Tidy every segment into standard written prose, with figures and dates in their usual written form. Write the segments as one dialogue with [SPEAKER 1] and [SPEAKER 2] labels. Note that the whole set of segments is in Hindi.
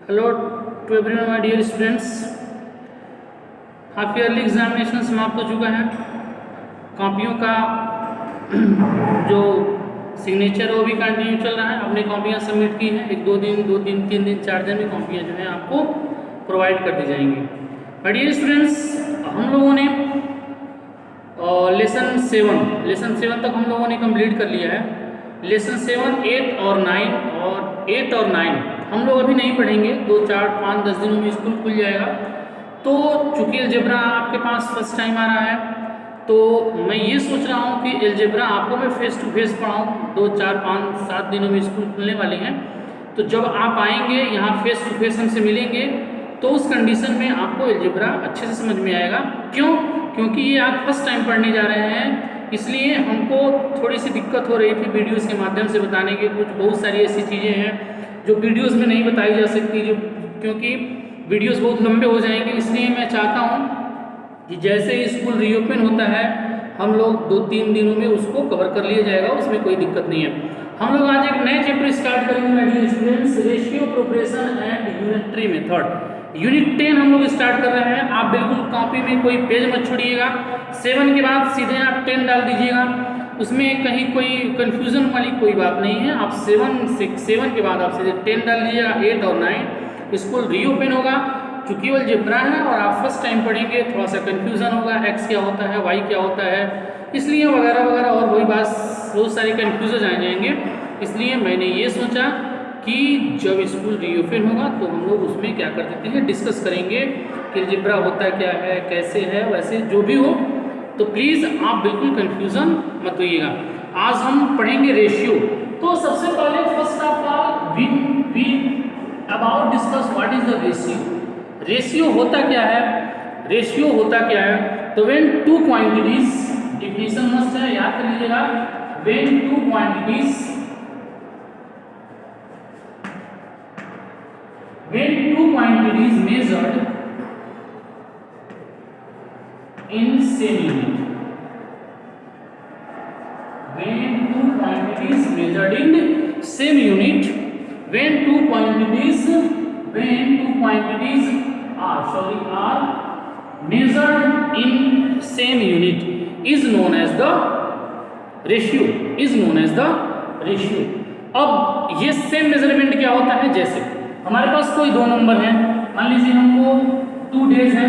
[SPEAKER 1] Hello to everyone my dear students. Half yearly examination समाप्त हो चुका है। कॉपियों का जो सिग्नेचर है वो भी कंटिन्यू चल रहा है। आपने कॉपियाँ सबमिट की हैं, 2 दिन 3 दिन 4 दिन में कॉपियाँ जो है आपको प्रोवाइड कर दी जाएंगी। माय डियर स्टूडेंट्स, हम लोगों ने लेसन 7 तक हम लोगों ने कंप्लीट कर लिया है। लेसन 7, 8 और 9 हम लोग अभी नहीं पढ़ेंगे। 2, 4, 5, 10 दिनों में स्कूल खुल जाएगा। तो चूँकि अलजेब्रा आपके पास फर्स्ट टाइम आ रहा है, तो मैं ये सोच रहा हूँ कि अलजेब्रा आपको मैं फेस टू फेस पढ़ाऊँ। 2, 4, 5, 7 दिनों में स्कूल खुलने वाले हैं। तो जब आप आएंगे यहाँ फेस टू फेस हमसे मिलेंगे, तो उस कंडीशन में आपको अलजेब्रा अच्छे से समझ में आएगा। क्यों? क्योंकि ये आप फर्स्ट टाइम पढ़ने जा रहे हैं, इसलिए हमको थोड़ी सी दिक्कत हो रही थी वीडियोस के माध्यम से बताने की। बहुत सारी ऐसी चीज़ें हैं जो वीडियोस में नहीं बताई जा सकती, क्योंकि वीडियोस बहुत लंबे हो जाएंगे। इसलिए मैं चाहता हूँ कि जैसे ही स्कूल रीओपन होता है, हम लोग 2-3 दिनों में उसको कवर कर लिया जाएगा, उसमें कोई दिक्कत नहीं है। हम लोग आज एक नए चैप्टर स्टार्ट करेंगे my dear students, ratio, progression and unitary method. Unit 10 हम लोग स्टार्ट कर रहे हैं। आप बिल्कुल कॉपी में कोई पेज मत छोड़िएगा। 7 के बाद सीधे आप 10 डाल दीजिएगा, उसमें कहीं कोई कन्फ्यूज़न वाली कोई बात नहीं है। आप 7 के बाद आप सीधे 10 डाल दीजिएगा। 8 और 9 स्कूल रीओपन होगा। चूँकि वो अलजेब्रा है और आप फर्स्ट टाइम पढ़ेंगे, थोड़ा सा कन्फ्यूज़न होगा, एक्स क्या होता है, वाई क्या होता है, इसलिए वगैरह वगैरह और वही बात, बहुत सारी कन्फ्यूजन आ जाएंगे। इसलिए मैंने ये सोचा कि जब स्कूल रीओपन होगा तो हम लोग उसमें क्या कर देते हैं, डिस्कस करेंगे कि अलजेब्रा होता क्या है, कैसे है, वैसे जो भी हो। तो प्लीज़ आप बिल्कुल कंफ्यूजन मत होइएगा। आज हम पढ़ेंगे रेशियो। तो सबसे पहले first of all we about discuss what is the ratio. Ratio होता क्या है? रेशियो होता क्या है? तो व्हेन टू क्वांटिटीज, डिफिनेशन मस्त है, याद कर लीजिएगा। When two quantities measured in same unit. When two quantities measured in same unit, when two quantities are measured in same unit is known as the ratio. अब ये सेम मेजरमेंट क्या होता है? जैसे हमारे पास कोई 2 नंबर हैं, मान लीजिए हमको 2 डेज है,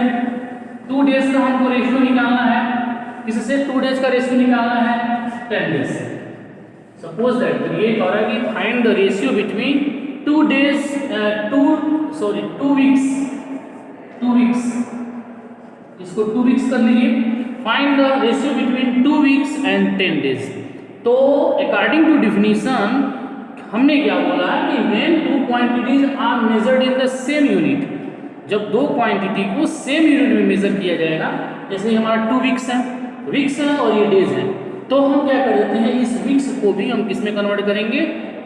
[SPEAKER 1] 2 डेज का हमको रेशियो निकालना है। इससे 2 डेज का रेशियो निकालना है 10 डेज। सपोज दैट ये कह रहा है कि find the ratio between 2 weeks. इसको 2 वीक्स कर लीजिए। Find the ratio between 2 weeks and 10 days. तो अकॉर्डिंग टू डिफिनीशन हमने क्या बोला कि when 2 quantities are measured in the same unit, जब 2 क्वांटिटी को सेम यूनिट में मेजर किया जाएगा, जैसे हमारा 2 वीक्स है और ये डेज है, तो हम क्या कर देते हैं, इस वीक्स को भी हम किस में कन्वर्ट करेंगे?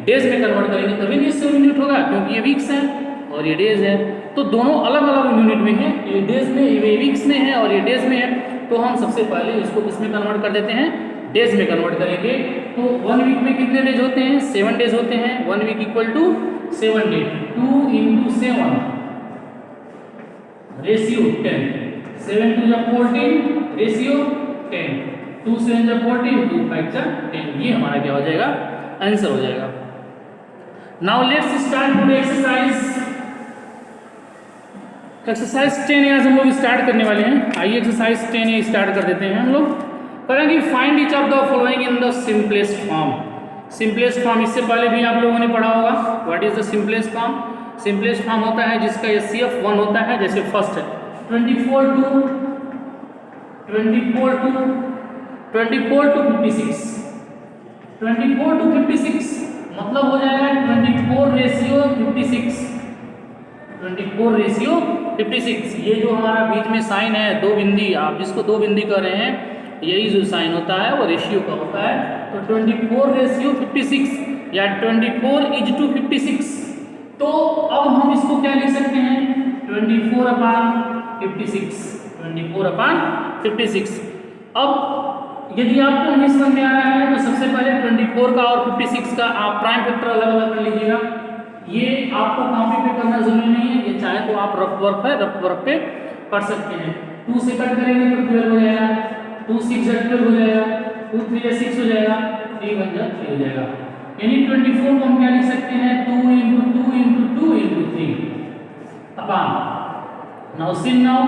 [SPEAKER 1] डेज में कन्वर्ट करेंगे, तभी ये सेम यूनिट होगा, क्योंकि ये वीक्स है और ये डेज है। तो दोनों अलग अलग यूनिट में है, ये डेज में, ये वीक्स में है और ये डेज में है। तो हम सबसे पहले इसको किस में कन्वर्ट कर देते हैं? डेज में कन्वर्ट करेंगे। तो 1 वीक में कितने डेज होते हैं? 7 डेज होते हैं। 1 week equal to 7 days. 2 × 7 ratio 10। 7 × 14 ratio 10। 2 × 7 = 14, 2 × 5 = 10। ये हमारा क्या हो जाएगा? आंसर हो जाएगा। Now let's start today exercise 10 आज हम लोग स्टार्ट करने वाले हैं। आइए एक्सरसाइज 10 स्टार्ट कर देते हैं। हम लोग करेंगे find each of the following in the simplest form. Simplest form इससे पहले भी आप लोगों ने पढ़ा होगा। What is the simplest form? Simplest form होता है जिसका HCF 1 होता है। जैसे फर्स्ट है 24 to 56। 24 to 56 मतलब हो जाएगा 24:56। 24:56। ये जो हमारा बीच में साइन है, 2 बिंदी, आप जिसको 2 बिंदी कर रहे हैं, यही जो साइन होता है वो रेशियो का होता है। तो 24:56 या 24:56। तो अब हम इसको क्या लिख सकते हैं? 24/56। 24/56। अब यदि आपको नहीं समझ में आ रहा है तो सबसे पहले 24 का और 56 का आप प्राइम फैक्टर अलग अलग कर लीजिएगा। ये आपको कॉपी पे करना जरूरी नहीं है, ये चाहे तो आप रफ वर्क है रफ वर्क पे कर सकते हैं। 2 से कट करेंगे तो 12 हो जाएगा, 2 6 12 हो जाएगा, 2 3 6 हो जाएगा, 3 1 3 हो जाएगा। यानी 24 को हम क्या लिख सकते हैं 2 × 2 × 2 × 3 अपॉन नाउ सिन नाउ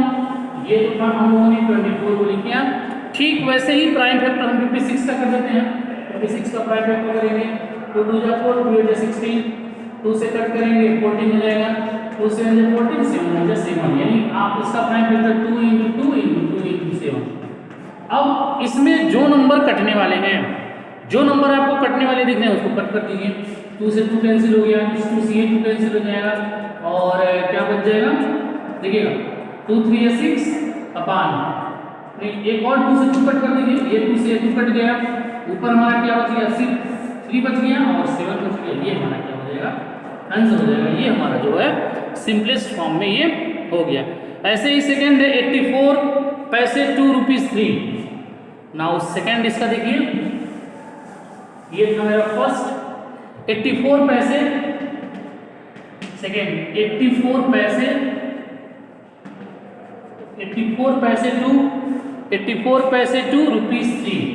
[SPEAKER 1] ये तो था हम लोगों ने 24 को लिख लिया। ठीक वैसे ही प्राइम फैक्टर हम 56 का कर देते हैं। 56 का प्राइम फैक्टर करेंगे 2 2 जा 4 2 8 16, 2 से कट करेंगे 14 हो जाएगा, 2 से 14 7 हो 7, यानी आप इसका प्राइम फैक्टर 2 × 2 × 2 × 7। अब इसमें जो नंबर कटने वाले हैं, जो नंबर आपको कटने वाले दिख रहे हैं उसको कट कर दीजिए। 2 से 2 कैंसिल हो गया, इस 2 से ये 2 कैंसिल हो जाएगा और क्या बच जाएगा देखिएगा 2 3 6 अपॉन एक और 2 से 2 कट कर दीजिए, ये 2 से 2 कट गया, ऊपर हमारा क्या बच गया सिर्फ 3 बच गया और 7 बच गया। ये हमारा क्या हो जाएगा आंसर हो जाएगा। ये हमारा जो है सिंपलेस्ट फॉर्म में ये हो गया। ऐसे ही सेकेंड है 84 पैसे 2 रुपीज 3। नाउ सेकेंड इसका देखिए, ये था मेरा फर्स्ट 84 पैसे, सेकेंड 84 पैसे 2 rupees 3।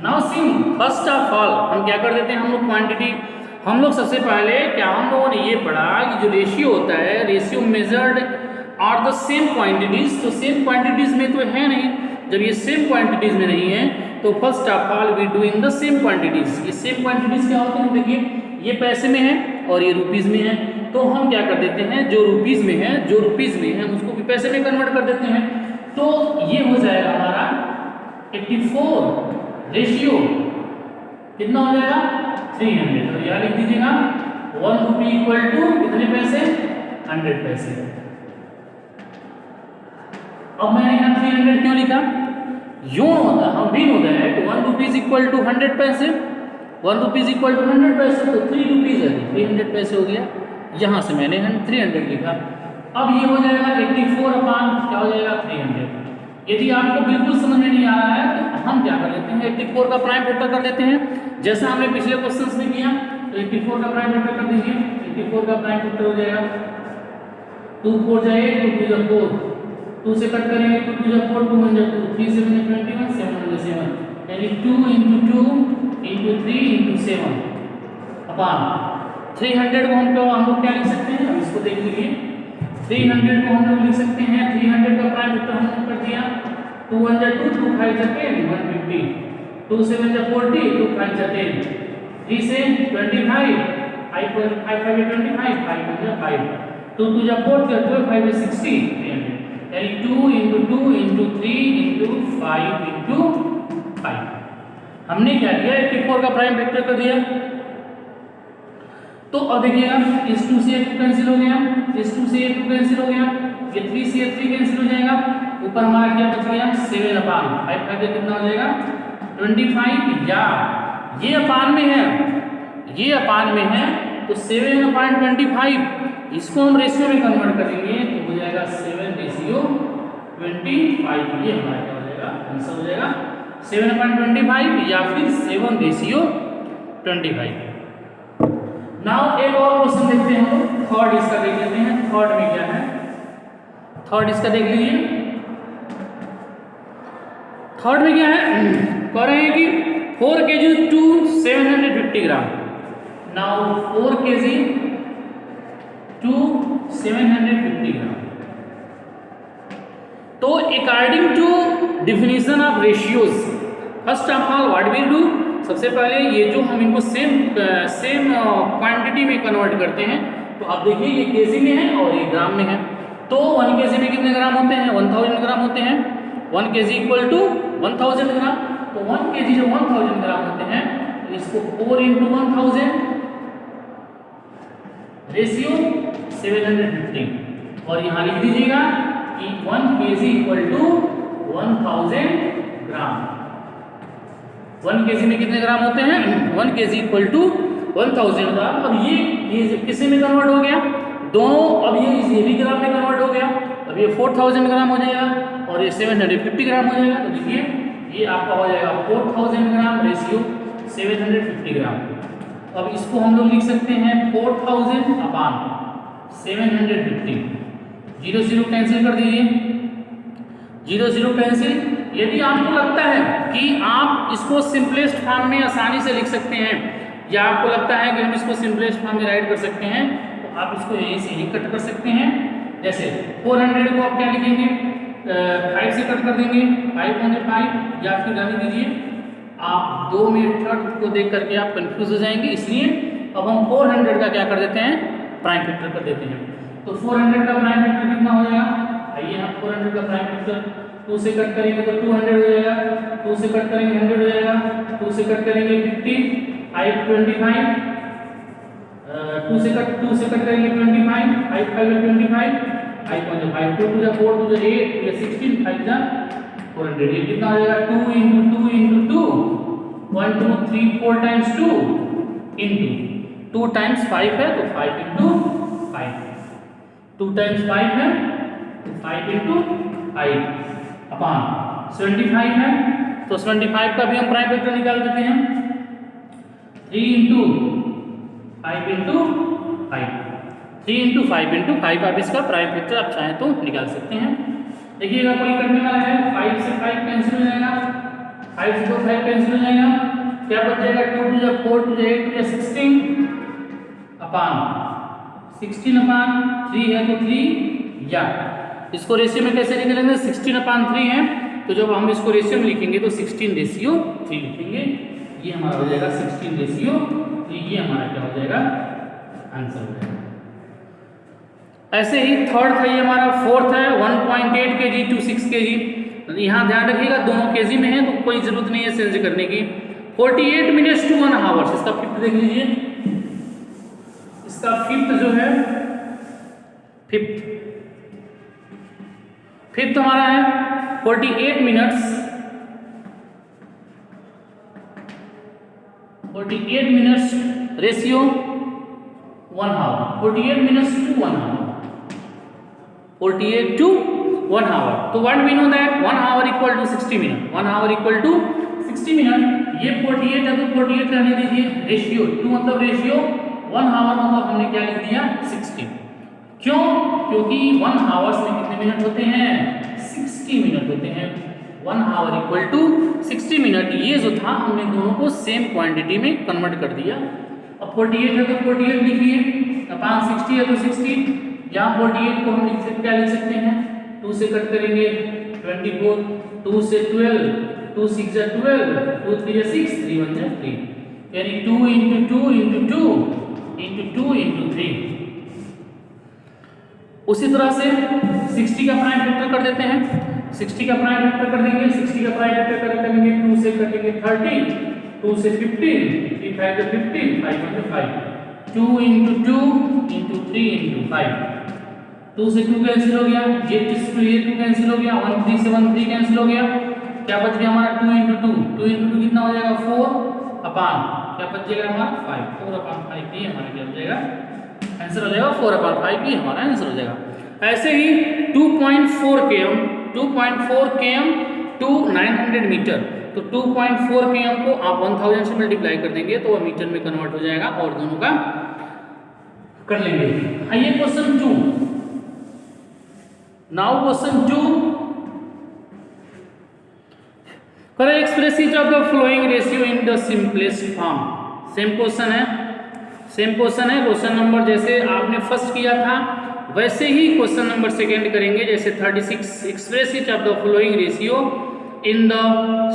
[SPEAKER 1] Now see first of all हम क्या कर देते हैं, हम लोग क्वांटिटी, हम लोग सबसे पहले क्या हम लोगों ने ये पढ़ा कि जो रेशियो होता है, ratio measured are the same quantities. तो सेम क्वांटिटीज में तो है नहीं, जब ये सेम क्वांटिटीज में नहीं है तो first of all we do in the same quantities. ये सेम क्वांटिटीज क्या होते हैं, देखिए ये पैसे में है और ये रुपीज में है, तो हम क्या कर देते हैं जो रुपीज में है उसको भी पैसे में कन्वर्ट कर देते हैं। तो ये हो जाएगा हमारा 84 रेशियो कितना हो जाएगा 300। तो याद लिख दीजिएगा 1 रुपी इक्वल टू कितने पैसे 100 पैसे। अब मैंने यहाँ 300 क्यों लिखा, यूं होता हम भी know that 1 rupees equal to 100 पैसे, 1 रुपीज इक्वल टू 100 पैसे, तो 3 रुपीज है 300 पैसे हो गया। यहाँ से मैंने 300 लिखा। अब ये हो जाएगा 84 अपॉन क्या हो जाएगा 300। यदि आपको बिल्कुल समझ में नहीं आ रहा है तो हम क्या कर लेते हैं 84 का प्राइम फैक्टर कर देते हैं, जैसा हमने पिछले क्वेश्चंस में किया। तो 84 का प्राइम फैक्टर कर दीजिए, 84 का प्राइम फैक्टर हो जाएगा 2 4 जाए 2 2 4, 2 से कट करेंगे 2 2 4 2 1 2, 3 7 21 7 7, यानी 2 × 2 × 3 × 7 अपॉन 300 को हम लोग क्या लिख सकते हैं, अब इसको देख लीजिए। 300 को हम लोग लिख सकते हैं, 300 का प्राइम फैक्टर हमने कर दिया 2 1 2 2 5 10 150, 2 7 40 2 5 10, 3 से 25 5 5 5 25 5 5 2 2 4 12 5 60 300, यानी 2 × 2 × 3 × 5 × 5। हमने क्या किया 84 का प्राइम फैक्टर कर दिया। तो अब देखिएगा इस 2 से 2 कैंसिल हो गया, इस 2 से 2 कैंसिल हो गया, ये 3 से 3 कैंसिल हो जाएगा, ऊपर हमारा क्या बच गया 7 अपॉन 5 5 कितना हो जाएगा 25, या ये अपान में है, ये अपान में है तो 7 अपॉन 25 इसको हम रेशियो में कन्वर्ट करेंगे तो हो जाएगा 7 रेशियो 25। ये हमारा क्या हो जाएगा आंसर हो जाएगा 7 अपॉन 25 या फिर 7 रेशियो 25। नाउ एक और क्वेश्चन देखते हैं हम, थर्ड इसका देख लेते हैं। थर्ड में क्या है, थर्ड इसका देख लीजिए। थर्ड में क्या है, कह रहे हैं कि 4 kg to 750 gram. Now 4 kg to 750 gram. तो according to definition of ratios, first of all what will do, सबसे पहले ये जो हम इनको सेम क्वांटिटी में कन्वर्ट करते हैं। तो आप देखिए ये केजी में है और ये ग्राम में है, तो 1 kg में कितने ग्राम होते हैं 1000 ग्राम होते हैं। 1 kg इक्वल टू 1000 ग्राम, तो 1 kg जो 1000 ग्राम होते हैं तो इसको 4 × 1000 रेशियो 750 और यहाँ लिख दीजिएगा कि 1 kg equal to 1000 gram. 1 kg में कितने ग्राम होते हैं 1 kg इक्वल टू 1000 ग्राम। अब ये किसी में कन्वर्ट हो गया दोनों, अब ये भी ग्राम में कन्वर्ट हो गया, अब ये 4000 ग्राम हो जाएगा और ये 750 ग्राम हो जाएगा। तो देखिए ये आपका हो जाएगा 4000 ग्राम रेशियो 750 ग्राम। अब इसको हम लोग लिख सकते हैं 4000 अपान 750। 0 0 कैंसिल कर दीजिए, 0 0 कैंसिल। यदि आपको लगता है कि आप इसको सिंपलेस्ट फॉर्म में आसानी से लिख सकते हैं, या आपको लगता है कि हम इसको सिंपलेस्ट फॉर्म में राइट कर सकते हैं, तो आप इसको यहीं से ही कट कर सकते हैं। जैसे 400 को आप क्या लिखेंगे, 5 से कट कर देंगे, 5/5, या फिर रहने दीजिए, आप 2 मेथड को देख करके आप कंफ्यूज हो जाएंगे। इसलिए अब हम 400 का क्या कर देते हैं, प्राइम फैक्टर कर देते हैं। तो 400 का प्राइम फैक्टर कितना हो जाएगा, आइए हम 400 का प्राइम फैक्टर 2 से कट करेंगे तो 200 हो जाएगा, 2 से कट करेंगे 100 हो जाएगा, 2 से कट करेंगे 50, 525, 2 से कट करेंगे 25, 5 5 25, 5 2 2 4 2 8 16, 5 400। ये कितना हो जाएगा, 2 into 2 into 2, 1 2 3 4 times 2 into 2 times 5 है तो 5 into 5, 2 times 5 है तो 5 into 5 अपान 75 है, तो 75 का भी हम प्राइम फैक्टर निकाल देते हैं। 3 into 5 into 5, 3 into 5 into 5 आप इसका प्राइम फैक्टर आप चाहें तो निकाल सकते हैं। देखिएगा कोई करने वाला है, 5 से 5 कैंसिल हो जाएगा, 5 से 5 कैंसिल हो जाएगा, क्या बच जाएगा, 2 2 4 2 8 2 16 अपान 16 अपान 3 है तो 3, या इसको रेशियो में कैसे निकलेंगे, 16 अपान 3 है तो जब हम इसको रेशियो में लिखेंगे तो 16/3 लिखेंगे, ये हमारा हो जाएगा 16/3, ये हमारा क्या हो जाएगा, आंसर हो जाएगा। ऐसे ही थर्ड था ये हमारा, फोर्थ है 1.8 kg to 6 kg। यहाँ ध्यान रखिएगा दोनों केजी में है तो कोई जरूरत नहीं है चेंज करने की। 48 minutes to 1 hour, इसका फिफ्थ देख लीजिए, इसका फिफ्थ जो है, फिफ्थ हमारा है 48 minutes, 48 minutes ratio 1 hour, 48 minutes to 1 hour, 48 to 1 hour। तो what we know that 1 hour equal to 60 minutes, 1 hour equal to 60 minutes। ये 48 है तो 48 रहने दीजिए, रेशियो 2 मतलब रेशियो, 1 hour मतलब हमने क्या लिख दिया, 60। क्यों, क्योंकि 1 hours में कितने मिनट होते हैं, 60 मिनट होते हैं। 1 hour equal to 60 मिनट, ये जो था हमने दोनों को सेम क्वांटिटी में कन्वर्ट कर दिया। अब 48 है तो 48 लिखिए, अपान 60 है तो 60, यहाँ 48 को हम क्या लिख सकते हैं, 2 से कट करेंगे 24, 2 से 12, 2 6 है 12, 2 3 है 6, 3 1 है 3, यानी 2 into 2 into 2 into 2 into 3। उसी तरह से 60 का प्राइम फैक्टर कर देते हैं, 60 का प्राइम फैक्टर कर देंगे, 60 का प्राइम फैक्टर करेंगे 2 से कटेंगे 30, 2 से 15, 3 5 है 15, 5 1 है 5, 2 into 2 into 3 into 5, 2 से 2 कैंसिल हो गया, ये 2 कैंसिल हो गया, 1 3 से 1 3 कैंसिल हो गया, क्या बच गया हमारा 2 into 2, 2 into 2 कितना हो जाएगा, 4 अपान क्या बच जाएगा हमारा 5, 4 अपान 5 ये हमारा क्या हो जाएगा, आंसर हो जाएगा 4 अपान 5 ये हमारा आंसर हो जाएगा। ऐसे ही 2.4 km टू 900 मीटर, तो 2.4 km को आप 1000 से मल्टीप्लाई कर देंगे तो वह मीटर में कन्वर्ट हो जाएगा, और दोनों का कर लेंगे। आइए क्वेश्चन 2, नाउ क्वेश्चन 2, करें express each of the flowing ratio in the simplest form. Same question है, क्वेश्चन नंबर जैसे आपने फर्स्ट किया था वैसे ही क्वेश्चन नंबर सेकेंड करेंगे। जैसे 36, express each of the flowing ratio in the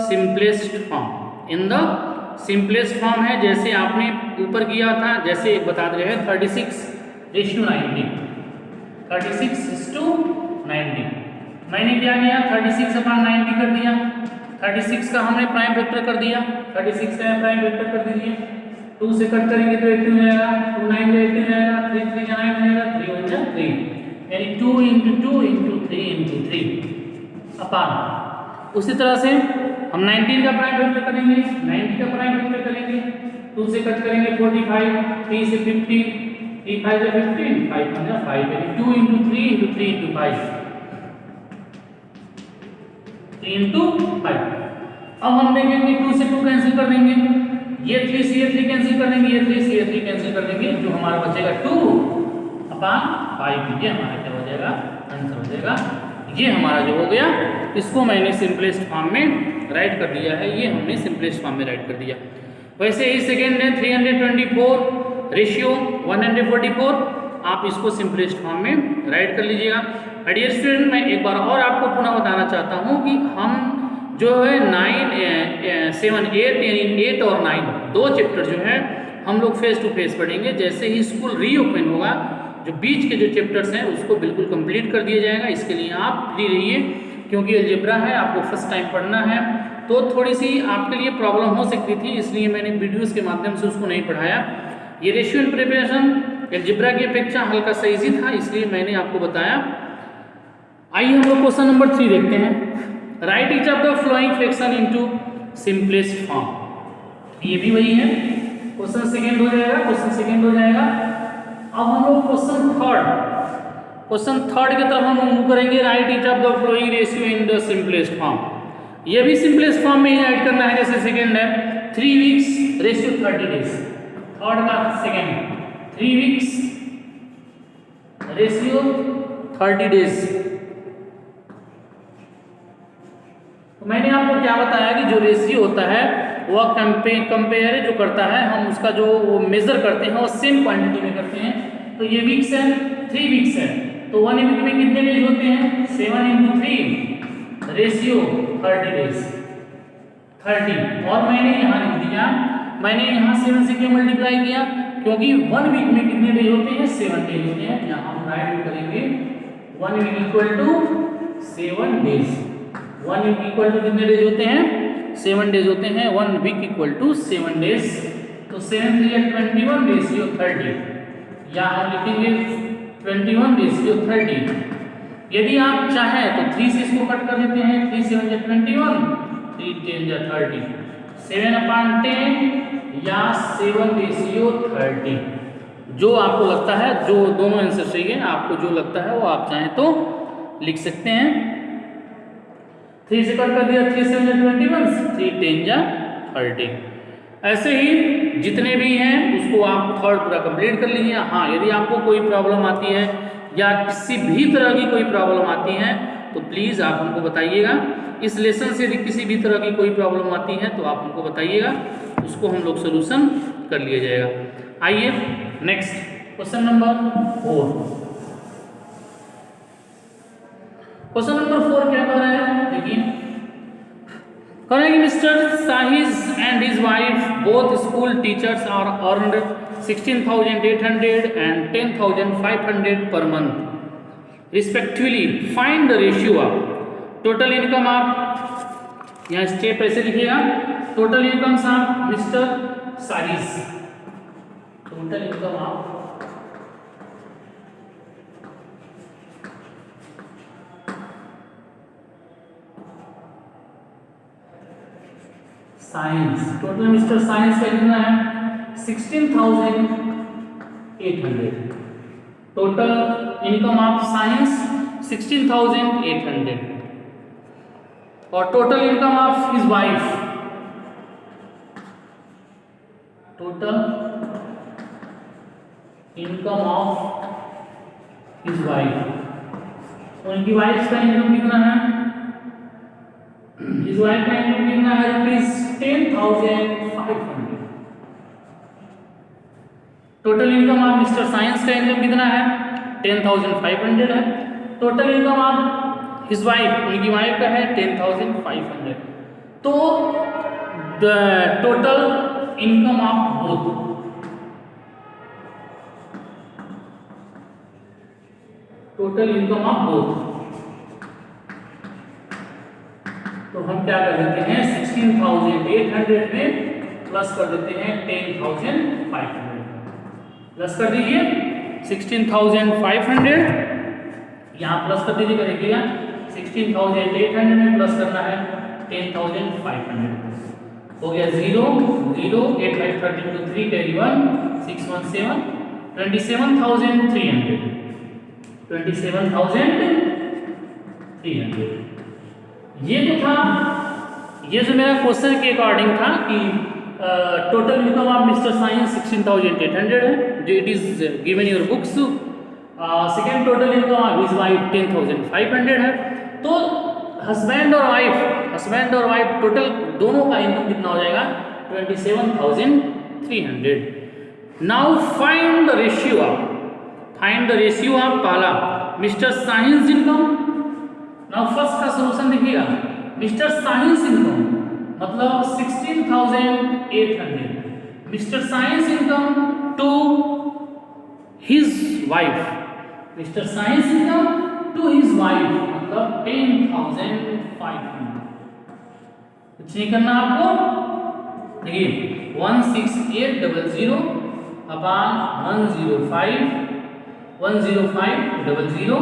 [SPEAKER 1] simplest form, in the simplest form है जैसे आपने ऊपर किया था, जैसे बता दे रहे हैं 36:90, 36:90। मैंने क्या किया, 36/90 कर दिया, 36 का हमने प्राइम फैक्टर कर दिया, 36 का प्राइम फैक्टर कर दीजिए, 2 से कट करेंगे तो 80 हो जाएगा, 2 9 80 हो जाएगा, 3 3 9 हो जाएगा, 3 1 जा 3, यानी 2 into 2 into 3 into 3 अपान। उसी तरह से हम 19 का प्राइम फैक्टर करेंगे, 90 का प्राइम फैक्टर करेंगे, 2 से कट करेंगे 45, 3 से 50, 3 5 जा 15, 5 1 जा 5, यानी 2 into 3 into 3 into 5, 3 into 5। अब हम देखेंगे 2 से 2 कैंसिल कर देंगे, ये 3 से ये 3 कैंसिल कर देंगे, ये 3 से ये 3 कैंसिल कर देंगे, जो हमारा बचेगा 2/5। ये हमारा क्या हो जाएगा, आंसर हो जाएगा। ये हमारा जो हो गया, इसको मैंने सिंपलेस्ट फॉर्म में राइट कर दिया है, ये हमने सिंपलेस्ट फॉर्म में राइट कर दिया। वैसे ही सेकेंड है 324 रेशियो 144, आप इसको सिंपलेस्ट फॉर्म में राइट कर लीजिएगा। डियर स्टूडेंट, मैं एक बार और आपको पुनः बताना चाहता हूँ कि हम जो है 9, 7, 8 यानी 8 और 9 दो चैप्टर जो है हम लोग फेस टू फेस पढ़ेंगे। जैसे ही स्कूल रीओपन होगा, जो बीच के जो चैप्टर्स हैं उसको बिल्कुल कंप्लीट कर दिया जाएगा। इसके लिए आप फ्री रहिए, क्योंकि अलजेब्रा है, आपको फर्स्ट टाइम पढ़ना है, तो थोड़ी सी आपके लिए प्रॉब्लम हो सकती थी, इसलिए मैंने वीडियोज़ के माध्यम से उसको नहीं पढ़ाया। ये रेशियो एंड प्रिपरेशन अलजेब्रा की अपेक्षा हल्का सा ईजी था, इसलिए मैंने आपको बताया। आइए हम लोग क्वेश्चन नंबर 3 देखते हैं। Right each of the flowing fraction into simplest form. ये भी वही है, क्वेश्चन सेकंड हो जाएगा, क्वेश्चन सेकंड हो जाएगा। अब हम लोग क्वेश्चन थर्ड की तरफ हम मूव करेंगे। Right each of the flowing ratio in the simplest form. ये भी सिंपलेस्ट फॉर्म में ही राइट करना है, जैसे सेकंड है 3 वीक्स रेशियो 30 डेज। थर्ड का सेकंड 3 वीक्स रेशियो 30 डेज। तो मैंने आपको क्या बताया कि जो रेशियो होता है वह कंपेयर जो करता है, हम उसका जो वो मेजर करते हैं वो सेम क्वांटिटी में करते हैं। तो ये वीक्स है, 3 वीक्स है, तो 1 वीक में कितने डेज होते हैं, 7 × 3 रेशियो 30 डेज 30। और मैंने यहाँ लिख दिया, मैंने यहाँ 7 से क्यों मल्टीप्लाई किया, क्योंकि 1 वीक में कितने डेज होते हैं, 7 डेज होते हैं। यहाँ हम राइट करेंगे 1 वीक इक्वल टू 7 डेज। 1 वीक इक्वल टू कितने डेज होते हैं, 7 डेज होते हैं। 1 वीक इक्वल टू 7 डेज। तो 7 3 21 रेशियो 30, या हम लिखेंगे 21 रेशियो 30। यदि आप चाहें तो 3 से इसको कट कर देते हैं, 3 7 × 21, 3 10 × 30, 7/10 या 7 रेशियो 30। जो आपको लगता है, जो दोनों आंसर सही है, आपको जो लगता है वो आप चाहें तो लिख सकते हैं। 3 से कट कर दिया, 3 7 × 21, 3 10 × 30। ऐसे ही जितने भी हैं उसको आप थर्ड पूरा कंप्लीट कर लीजिए। हाँ, यदि आपको कोई प्रॉब्लम आती है या किसी भी तरह की कोई प्रॉब्लम आती है तो प्लीज़ आप हमको बताइएगा। इस लेसन से यदि किसी भी तरह की कोई प्रॉब्लम आती है तो आप हमको बताइएगा, उसको हम लोग सोल्यूशन कर लिया जाएगा। आइए next question number 4। Question number 4 क्या कह रहा है, देखिए कह रहा है कि mister Sahij and his wife both school teachers are earned 16,800 and 10,500 per month respectively. Find the ratio of total income. आप यहाँ स्टेप ऐसे लिखिएगा, total income of mister Sahij, total income of science. Total mister science का कितना है, 16,800। Total income of science 16,800। और total income of his wife, total income of his wife, उनकी वाइफ का इनकम कितना है, हिज वाइफ का इनकम कितना है, rupees 10,500। Total income of mister science का इनकम कितना है, 10,500 है। Total income of his wife, उनकी वाइफ का है 10,500। तो the total income of both, total income of both, तो हम क्या कर देते हैं, 16,800 में प्लस कर देते हैं 10,500। प्लस कर दीजिए 16,500, यहाँ प्लस कर दीजिएगा, देखिएगा 16,800 में प्लस करना है 10,500। हो गया 0 0 8 5 32 3 कैरी 1 6 1 7 27,300, 27,300। ये तो था, ये जो मेरा क्वेश्चन के अकॉर्डिंग था कि total income of mister science 16,800 है जो it is given your books. Second total income of his wife 10,500 है। तो हस्बैंड और वाइफ टोटल दोनों का इनकम कितना हो जाएगा 27,300। Now find the ratio of पहला mister science income. Now first का सॉल्यूशन देखिएगा, मिस्टर साइंस इनकम मतलब 16,800 mister science income to his wife, mister science income to his wife मतलब 10,500। कुछ नहीं करना आपको, देखिए 16800 अपॉन 105 10500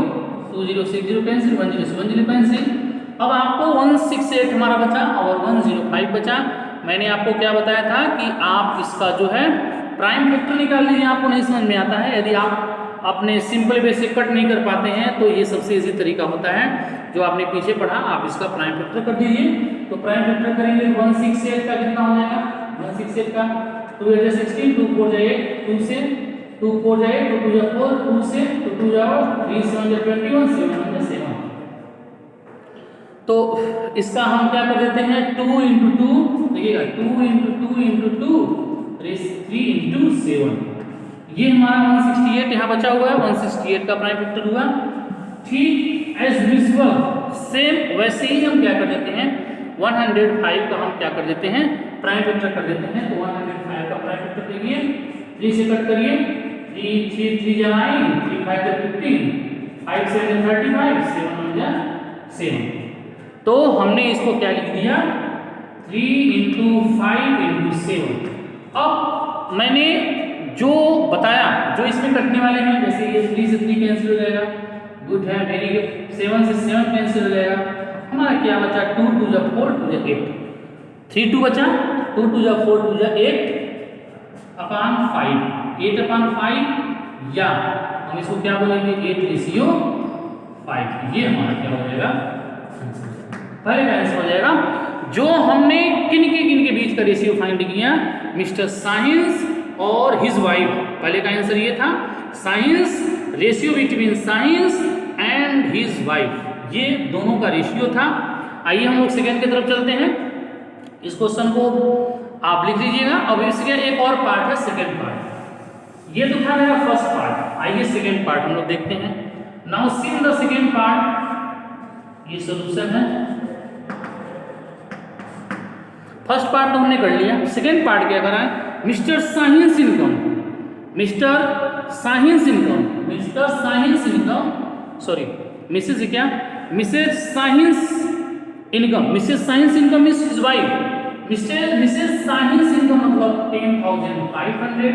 [SPEAKER 1] 2060 कैंसिल 1010 कैंसिल। अब आपको 168 हमारा बचा और 105 बचा। मैंने आपको क्या बताया था कि आप इसका जो है प्राइम फैक्टर निकाल लीजिए, आपको नहीं समझ में आता है, यदि आप अपने सिंपल वे से कट नहीं कर पाते हैं तो ये सबसे इजी तरीका होता है जो आपने पीछे पढ़ा, आप इसका प्राइम फैक्टर कर दीजिए। तो प्राइम फैक्टर करेंगे 168 का कितना हो जाएगा, 168 का 2 8 16 2 4 जाए 2 से 2 4 जाए 2 2 4 2 से 2 2 जाओ 3 7 21 7 7। तो इसका हम क्या कर देते हैं 2 × 2 देखिएगा 2 × 2 × 2 3 × 7। ये हमारा 168 यहाँ बचा हुआ है, 168 का प्राइम फैक्टर हुआ। ठीक एज यूजुअल सेम वैसे ही हम क्या कर देते हैं 105 का हम क्या कर देते हैं प्राइम फैक्टर कर देते हैं। तो 105 का प्राइम फैक्टर देखिए 3 से कट करिए 3 3 3 9 3 5 15 5 7 35 7 1 7। तो हमने इसको क्या लिख दिया 3 × 5 × 7। अब मैंने जो बताया जो इसमें कटने वाले हैं, जैसे ये 3 से 3 कैंसिल हो जाएगा, गुड है, वेरी गुड। 7 से 7 कैंसिल हो जाएगा, हमारा क्या बचा 2 2 4 2 8 3 2 बचा 2 2 4 2 8 अपॉन 5 8 अपॉन 5 या हम इसको क्या बोलेंगे 8:5। ये हमारा क्या हो जाएगा पहले का आंसर हो जाएगा। जो हमने किन के बीच का रेशियो फाइंड किया मिस्टर साइंस और हिज वाइफ, पहले का आंसर ये था science ratio between science and his wife, ये दोनों का रेशियो था। आइए हम लोग सेकेंड की तरफ चलते हैं। इस क्वेश्चन को आप लिख लीजिएगा। अब इसका एक और पार्ट है सेकेंड पार्ट, ये तो था मेरा फर्स्ट पार्ट। आइए सेकेंड पार्ट हम लोग देखते हैं। Now see the second part, ये सॉल्यूशन है। फर्स्ट पार्ट तो हमने कर लिया, सेकेंड पार्ट क्या करा है mister science income sorry missus क्या missus science income is his wife. Missus science income मतलब 10,500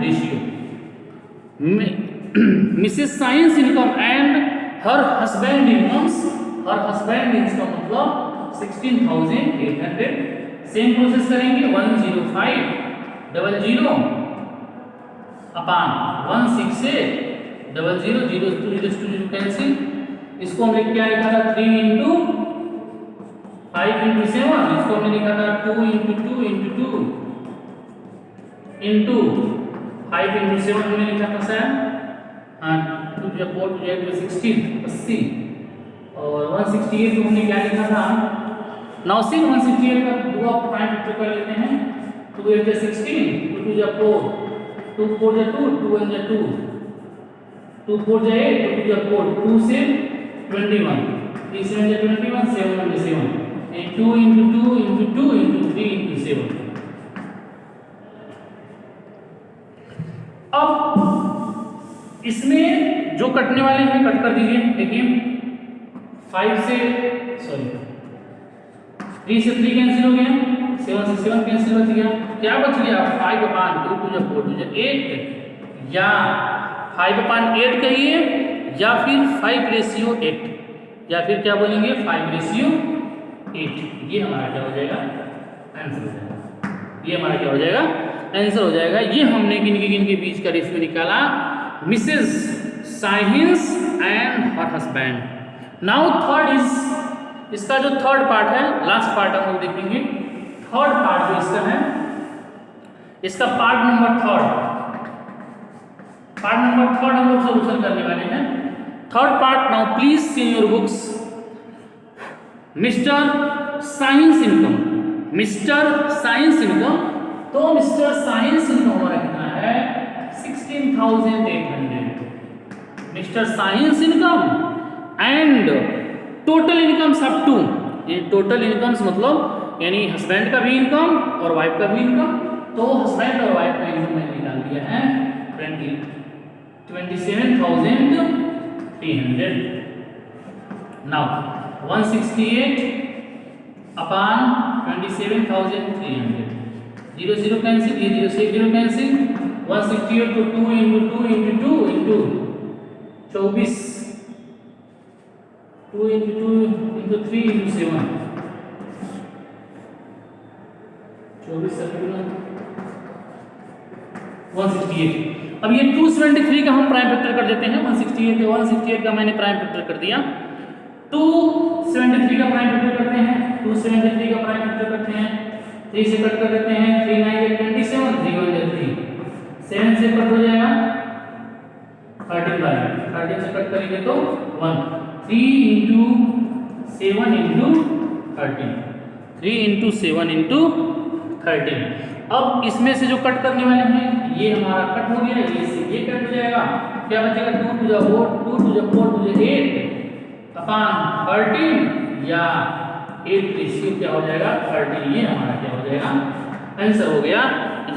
[SPEAKER 1] ratio missus science income and her husband income मतलब 16,800। सेम प्रोसेस करेंगे 10500 अपॉन 16800 0 कैंसिल। इसको हमने क्या लिखा था 3 × 5 × 7, इसको हमने लिखा था 2 × 2 × 2 × 5 × 7 हमने लिखा था सर 2 4 2 16 80 और 168 को हमने क्या लिखा था। नाउ सी 168 का दो प्राइम फैक्टर कर लेते हैं 2 8 16 2 2 4 2 4 2 2 1 2 2 4 8 2 4 2 से 21 3 7 21 7 1 7 2 × 2 × 2 × 3 × 7। अब इसमें जो कटने वाले हैं कट कर दीजिए। देखिए 5 से 3 से 3 कैंसिल हो गया, 7 से 7 कैंसिल हो गया, क्या बच गया 5/2 2 4 2 8 या 5/8 कहिए या फिर 5:8 या फिर क्या बोलेंगे 5:8। ये हमारा क्या हो जाएगा आंसर हो जाएगा। ये हमारा क्या हो जाएगा आंसर हो जाएगा। ये हमने किन के बीच का रेशियो निकाला Mrs science and her husband. Now third is इसका जो थर्ड पार्ट है लास्ट पार्ट हम लोग देखेंगे। थर्ड पार्ट जो इसका है, इसका पार्ट नंबर थर्ड हम लोग सोल्यूशन करने वाले हैं। Third part, now please see your books. Mister science income, तो मिस्टर साइंस इनकम हमारा कितना है 16,800 mister science income. And total incomes up to, ये टोटल इनकम्स मतलब यानी हस्बैंड का भी इनकम और वाइफ का भी इनकम, तो हस्बैंड और वाइफ का इनकम मैंने निकाल दिया है 27,300। नाउ 168 अपॉन 27,300, 0 0 कैंसिल, ये 0 से 0 कैंसिल, 168 को 2 into 2 into 2 into 24, 2 into 2 into 3 into 7, 24 168। अब ये 273 का हम प्राइम फैक्टर कर देते हैं, 168 का मैंने प्राइम फैक्टर कर दिया, 273 का प्राइम फैक्टर करते हैं, 273 का प्राइम फैक्टर करते हैं, 3 से कट कर देते हैं, 3 9 27, 3 1 3, 7 से कट हो जाएगा 13 से कट करेंगे तो 1, 3 into 7 into 13, 3 into 7 into 13। अब इसमें से जो कट करने वाले हैं ये हमारा कट हो गया, ये से ये कट हो जाएगा, क्या बचेगा 2 to the 4, 2 to the 4 to the 8 upon 13 या 8 रेशियो क्या हो जाएगा 13, ये हमारा क्या हो जाएगा आंसर हो गया।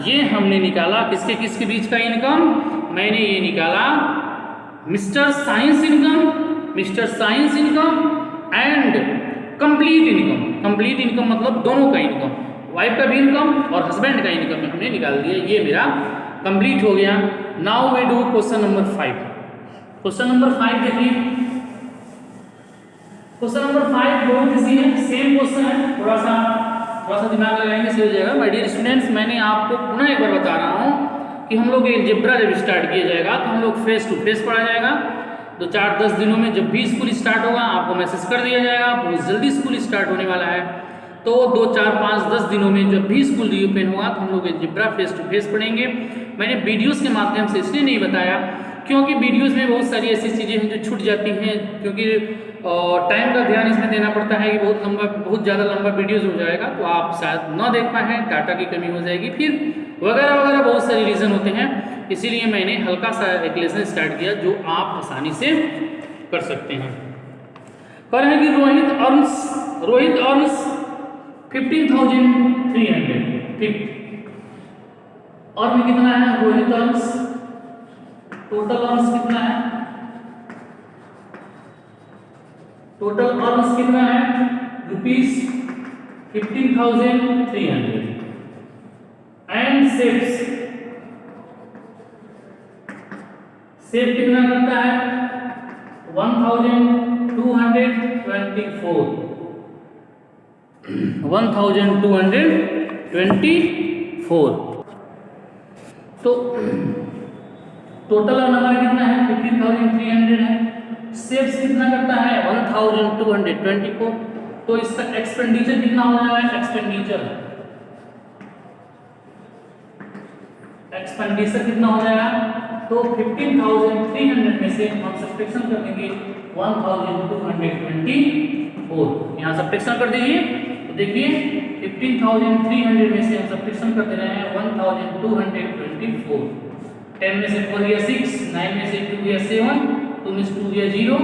[SPEAKER 1] ये हमने निकाला किसके किसके बीच का इनकम, मैंने ये निकाला mister science income and complete income मतलब दोनों का इनकम, वाइफ का भी इनकम और हस्बैंड का इनकम में हमने निकाल दिया, ये मेरा कंप्लीट हो गया। Now we do question number 5। Question number 5 देखिए, क्वेश्चन नंबर 5 बहुत इजी है, सेम क्वेश्चन है, थोड़ा सा दिमाग लगाएंगे सही हो जाएगा। माय डियर स्टूडेंट्स, मैंने आपको पुनः एक बार बता रहा हूँ कि हम लोग अलजेब्रा जब स्टार्ट किया जाएगा तो हम लोग फेस टू फेस पढ़ा जाएगा। 2-4-10 दिनों में जब भी स्कूल स्टार्ट होगा आपको मैसेज कर दिया जाएगा, बहुत जल्दी स्कूल स्टार्ट होने वाला है। तो 2-4-5-10 दिनों में जब भी स्कूल रीओपन होगा तो हम लोग अलजेब्रा फेस टू फेस पढ़ेंगे। मैंने वीडियोस के माध्यम से इसलिए नहीं बताया क्योंकि वीडियोस में बहुत सारी ऐसी चीज़ें हैं जो छूट जाती हैं, क्योंकि टाइम का ध्यान इसमें देना पड़ता है कि बहुत ज़्यादा लंबा वीडियोस हो जाएगा तो आप शायद ना देख पाएँ, डाटा की कमी हो जाएगी, फिर वगैरह बहुत सारे रीज़न होते हैं। इसीलिए मैंने हल्का सा एक लेसन स्टार्ट किया जो आप आसानी से कर सकते हैं। कह रहे हैं कि रोहित अर्न्स 15,300 और में कितना है रोहित अर्न्स, टोटल अर्न्स कितना है, टोटल अर्न्स कितना है रुपीज 15,300 एंड सेव कितना करता है 1224। तो टोटल हमारा कितना है 15,300 है, सेव्स कितना करता है 1224। तो इसका एक्सपेंडिचर कितना हो जाएगा, एक्सपेंडिचर कितना हो जाएगा, तो 15,300 में से हम सब्ट्रैक्शन कर देंगे 1224, यहाँ सब्ट्रैक्शन कर दीजिए। तो देखिए 15,300 में से हम सब्ट्रैक्शन कर दे रहे हैं 1224। 10 में से 4 गया 6, 9 में से 2 गया 7, 2 में से 2 गया 0,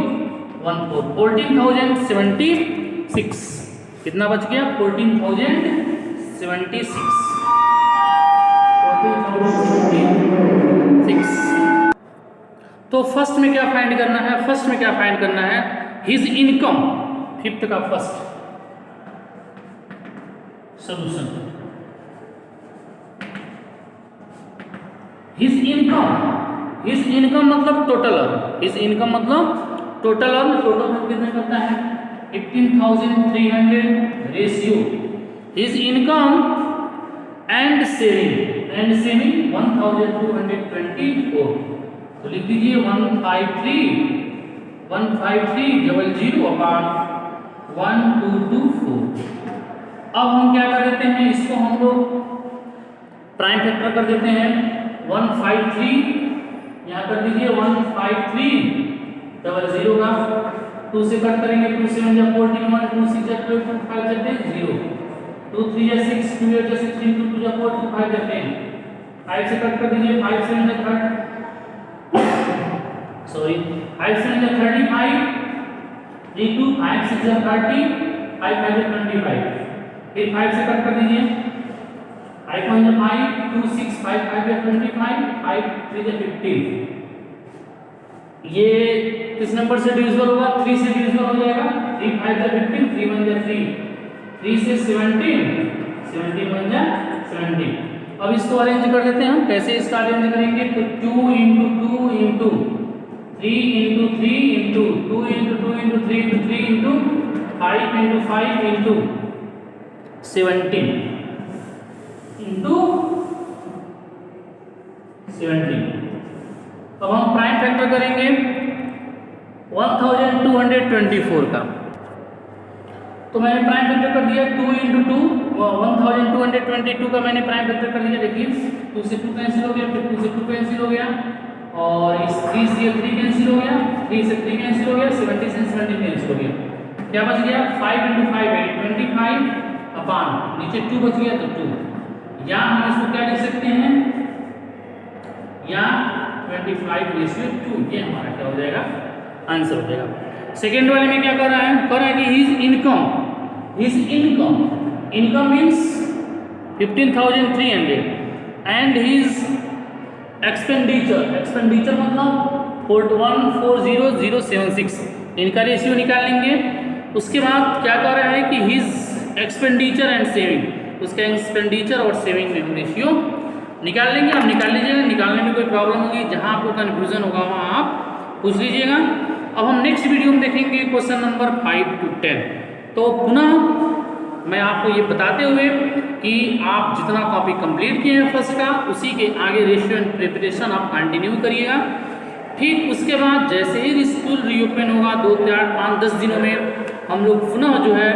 [SPEAKER 1] 14,076। कितना बच गया 14,076। तो फर्स्ट में क्या फाइंड करना है, हिज इनकम, फिफ्थ का फर्स्ट सॉल्यूशन, हिज इनकम मतलब टोटल अर्न, टोटल कितना करता है 18,300 ratio his income and saving 1,224। तो लिख दीजिए 153,000 अपॉन 1224। अब हम क्या कर देते हैं, इसको हम लोग प्राइम फैक्टर कर देते हैं 153, यहाँ कर दीजिए 15300 का 2 से कट करेंगे, 2 7 जा 41, 2 6 जा 12, 2 5 जा 10, 0, 2 3 जा 6, 2 8 जा 16, 2 2 जा 4, 2 5 जा 10, 5 से कट कर दीजिए, 5 7 जा 5 7 जा 35, 3 2 5 6 जा 30, 5 5 जा 25, फिर 5 से कट कर दीजिए, 5 1 जा 5, 2 6 5 5 जा 25, 5 3 जा 15। ये किस नंबर से डिविजिबल होगा, 3 से डिविजिबल हो जाएगा, 3 5 जा 15, 3 1 जा 3, 3 से 17, 17 1 जा 17। अब इसको अरेंज कर देते हैं हम, कैसे इसका अरेंज करेंगे, तो 2 into 2 into 3 into 3 into 2 into 2 into 3 into 3 into 5 into 5 into 17 into 17। अब हम प्राइम फैक्टर करेंगे 1224 का, तो मैंने प्राइम फैक्टर कर दिया 2 into 2 1222 का मैंने प्राइम फैक्टर कर दिया। देखिए 2 से 2 कैंसिल हो गया, फिर 2 से 2 कैंसिल हो गया, और इस 3 से 3 कैंसिल हो गया, 3 से 3 कैंसिल हो गया, 70 से 70 कैंसिल हो गया, क्या बच गया 5 into 5 है 25 अपान नीचे 2 बच गया तो 2, या हम इसको क्या लिख सकते हैं, या 25:2, ये हमारा क्या हो जाएगा, आंसर हो जाएगा। सेकेंड वाले में क्या कर रहा है, कि his income means 15,300 and his expenditure मतलब 4140,076, इनका रेशियो निकाल लेंगे। उसके बाद क्या कर रहा है कि हिज एक्सपेंडिचर एंड सेविंग, उसका एक्सपेंडिचर और सेविंग में हम रेशियो निकाल लेंगे। आप निकाल लीजिएगा, निकालने में कोई प्रॉब्लम होगी, जहां आपको कन्फ्यूजन होगा वहां आप पूछ लीजिएगा। अब हम नेक्स्ट वीडियो में देखेंगे क्वेश्चन नंबर 5 to 10। तो पुनः मैं आपको ये बताते हुए कि आप जितना कॉपी कंप्लीट किए हैं फर्स्ट का, उसी के आगे रेशियो एंड प्रिपरेशन आप कंटिन्यू करिएगा। ठीक उसके बाद जैसे ही स्कूल रीओपन होगा 2 4 5 10 दिनों में, हम लोग पुनः जो है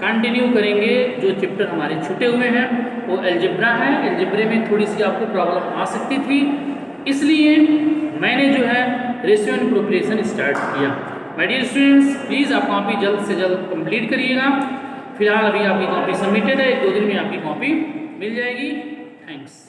[SPEAKER 1] कंटिन्यू करेंगे जो चैप्टर हमारे छूटे हुए हैं, वो अलजेब्रा है। अलजेब्रे में थोड़ी सी आपको प्रॉब्लम आ सकती थी, इसलिए मैंने जो है रेशियो एंड प्रिपरेशन स्टार्ट किया। माय डियर स्टूडेंट्स, प्लीज़ आप कॉपी जल्द से जल्द कंप्लीट करिएगा। फिलहाल अभी आपकी कॉपी सबमिटेड है, 1-2 दिन में आपकी कॉपी मिल जाएगी। थैंक्स।